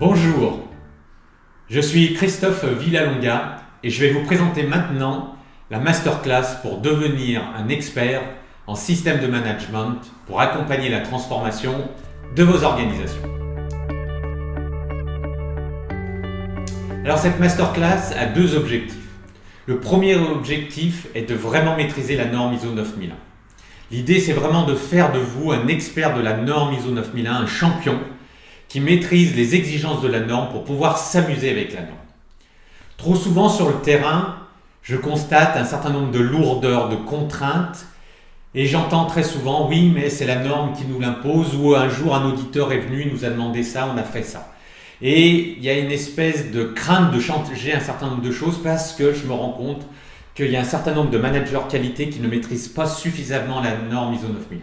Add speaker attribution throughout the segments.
Speaker 1: Bonjour, je suis Christophe Villalonga et je vais vous présenter maintenant la masterclass pour devenir un expert en système de management pour accompagner la transformation de vos organisations. Alors cette masterclass a deux objectifs. Le premier objectif est de vraiment maîtriser la norme ISO 9001. L'idée c'est vraiment de faire de vous un expert de la norme ISO 9001, un champion qui maîtrise les exigences de la norme pour pouvoir s'amuser avec la norme. Trop souvent sur le terrain, je constate un certain nombre de lourdeurs, de contraintes, et j'entends très souvent « oui, mais c'est la norme qui nous l'impose » ou un jour un auditeur est venu, il nous a demandé ça, on a fait ça. Et il y a une espèce de crainte de changer un certain nombre de choses parce que je me rends compte qu'il y a un certain nombre de managers qualité qui ne maîtrisent pas suffisamment la norme ISO 9001.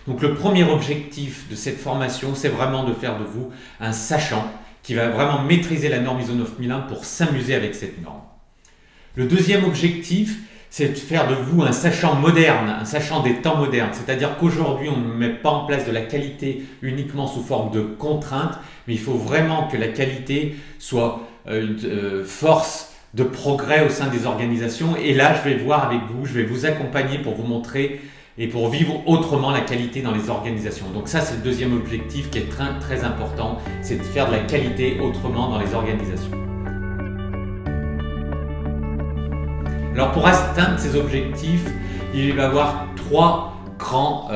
Speaker 1: Donc le premier objectif de cette formation, c'est vraiment de faire de vous un sachant qui va vraiment maîtriser la norme ISO 9001 pour s'amuser avec cette norme. Le deuxième objectif, c'est de faire de vous un sachant moderne, un sachant des temps modernes. C'est-à-dire qu'aujourd'hui, on ne met pas en place de la qualité uniquement sous forme de contraintes, mais il faut vraiment que la qualité soit une force de progrès au sein des organisations. Et là, je vais voir avec vous, je vais vous accompagner pour vous montrer et pour vivre autrement la qualité dans les organisations. Donc ça, c'est le deuxième objectif qui est très, très important, c'est de faire de la qualité autrement dans les organisations. Alors pour atteindre ces objectifs, il va y avoir trois grands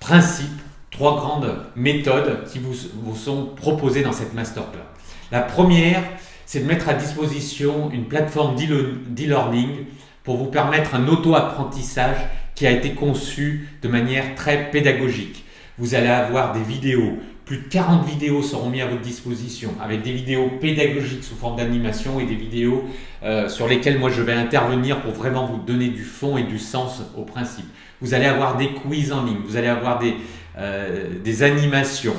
Speaker 1: principes, trois grandes méthodes qui vous sont proposées dans cette masterclass. La première, c'est de mettre à disposition une plateforme d'e-learning pour vous permettre un auto-apprentissage qui a été conçu de manière très pédagogique. Vous allez avoir des vidéos, plus de 40 vidéos seront mises à votre disposition, avec des vidéos pédagogiques sous forme d'animation et des vidéos sur lesquelles moi je vais intervenir pour vraiment vous donner du fond et du sens au principe. Vous allez avoir des quiz en ligne, vous allez avoir des animations,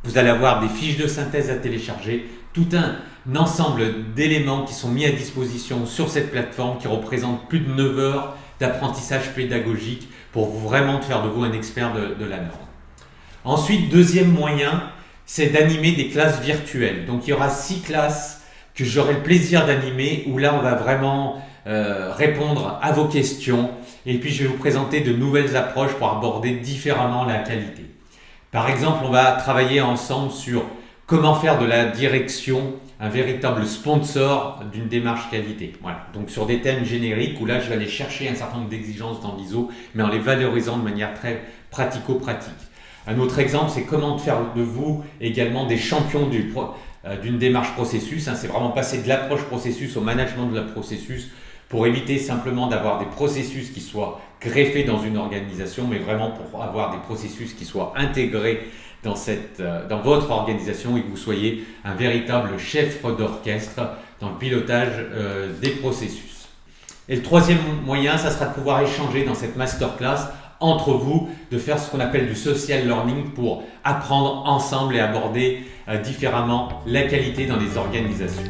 Speaker 1: vous allez avoir des fiches de synthèse à télécharger, tout un ensemble d'éléments qui sont mis à disposition sur cette plateforme qui représente plus de 9 heures d'apprentissage pédagogique pour vraiment faire de vous un expert de la norme. Ensuite, deuxième moyen, c'est d'animer des classes virtuelles. Donc il y aura 6 classes que j'aurai le plaisir d'animer où là on va vraiment répondre à vos questions et puis je vais vous présenter de nouvelles approches pour aborder différemment la qualité. Par exemple, on va travailler ensemble sur comment faire de la direction un véritable sponsor d'une démarche qualité. Voilà. Donc sur des thèmes génériques où là je vais aller chercher un certain nombre d'exigences dans l'ISO, mais en les valorisant de manière très pratico-pratique. Un autre exemple, c'est comment faire de vous également des champions d'une démarche processus. C'est vraiment passer de l'approche processus au management de la processus pour éviter simplement d'avoir des processus qui soient greffés dans une organisation, mais vraiment pour avoir des processus qui soient intégrés dans votre organisation et que vous soyez un véritable chef d'orchestre dans le pilotage des processus. Et le troisième moyen, ça sera de pouvoir échanger dans cette masterclass entre vous, de faire ce qu'on appelle du social learning pour apprendre ensemble et aborder différemment la qualité dans les organisations.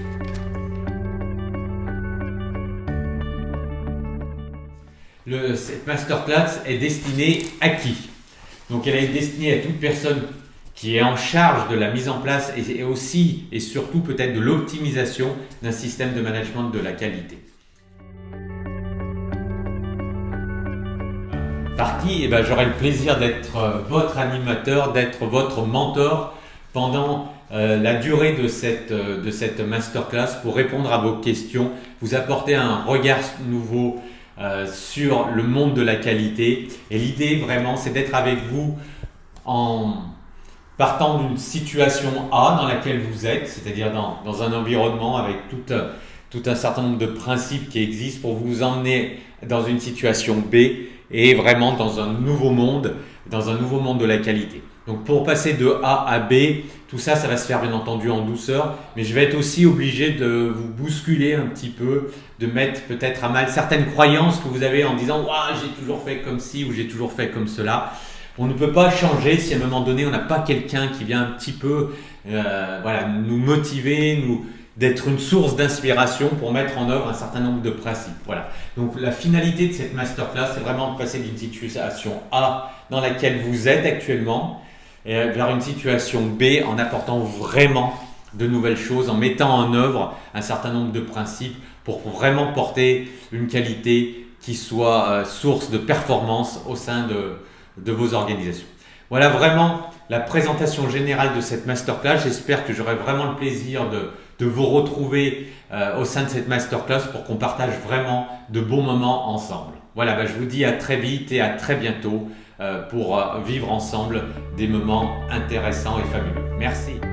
Speaker 1: Cette masterclass est destinée à qui? Donc elle est destinée à toute personne qui est en charge de la mise en place et aussi et surtout peut-être de l'optimisation d'un système de management de la qualité. Par qui? J'aurai le plaisir d'être votre animateur, d'être votre mentor pendant la durée de cette masterclass pour répondre à vos questions, vous apporter un regard nouveau sur le monde de la qualité. Et l'idée vraiment, c'est d'être avec vous en partant d'une situation A dans laquelle vous êtes, c'est-à-dire dans un environnement avec tout un certain nombre de principes qui existent pour vous emmener dans une situation B et vraiment dans un nouveau monde de la qualité. Donc pour passer de A à B, tout ça, ça va se faire bien entendu en douceur, mais je vais être aussi obligé de vous bousculer un petit peu, de mettre peut-être à mal certaines croyances que vous avez en disant « Ouah, j'ai toujours fait comme ci ou j'ai toujours fait comme cela ». On ne peut pas changer si à un moment donné, on n'a pas quelqu'un qui vient un petit peu nous motiver, d'être une source d'inspiration pour mettre en œuvre un certain nombre de principes. Voilà. Donc la finalité de cette masterclass, c'est vraiment de passer d'une situation A dans laquelle vous êtes actuellement vers une situation B en apportant vraiment de nouvelles choses, en mettant en œuvre un certain nombre de principes pour vraiment porter une qualité qui soit source de performance au sein de vos organisations. Voilà vraiment la présentation générale de cette masterclass. J'espère que j'aurai vraiment le plaisir de vous retrouver au sein de cette masterclass pour qu'on partage vraiment de beaux moments ensemble. Voilà, je vous dis à très vite et à très bientôt pour vivre ensemble des moments intéressants et fabuleux. Merci.